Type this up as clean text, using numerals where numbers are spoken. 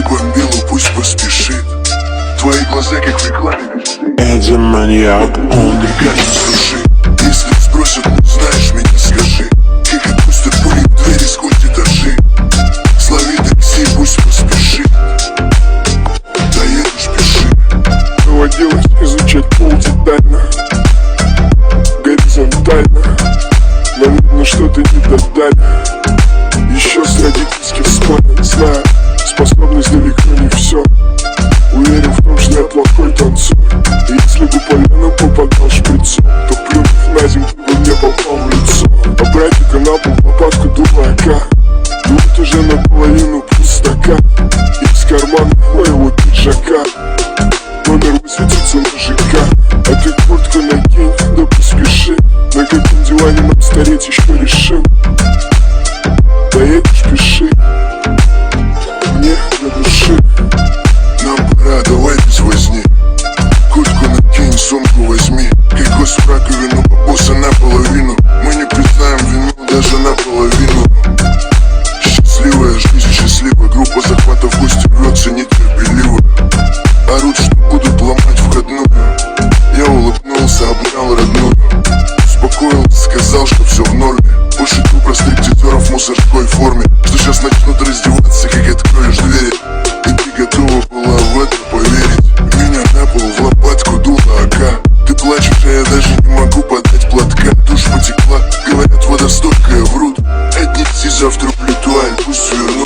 бомбила, пусть поспешит. Твои глаза как в рекламе. Эдди маньяк, он Кажется, души. Если спросят, ну знаешь меня, скажи. Как отпустят пули в двери, сколько этажей. Слови такси, пусть поспешит. Доедешь, пиши. Доводилось изучать пол детально, горизонтально, но видно, что ты не додали. Еще с родительских спален знаю, способность далеко не все. Уверен в том, что я плохой танцор. И если бы по венам попадал шприцом, то плюнув на землю, бы мне попал в лицо. А братика на пол лопатку дурака. Дует уже наполовину пустока. Из кармана моего пиджака номер высветится на ЖК. А ты куртку накинь, да поспеши. На каком диване нам стареть еще решим. Доедешь, пиши. Мне до души. Нам пора, давай без возни. Куртку накинь, сумку возьми. Кокос в раковину, бабуса наполовину. Мы не признаем вину даже наполовину. Счастливая жизнь, счастливая группа захвата в гости рвется нетерпеливо. Орут, что будут ломать входную. Я улыбнулся, обнял родную. Успокоился, сказал, что все в норме. Пошутил про стриптизеров в мусорской форме. Что сейчас начнут раздеваться, как откроешь двери. И ты готова была в это поверить. Меня на пол в лопатку дула АК. Ты плачешь, а я даже не могу подать платка. Душ потекла, говорят, вода стойкая, врут. Отнеси завтра в плитуаль, пусть сверну.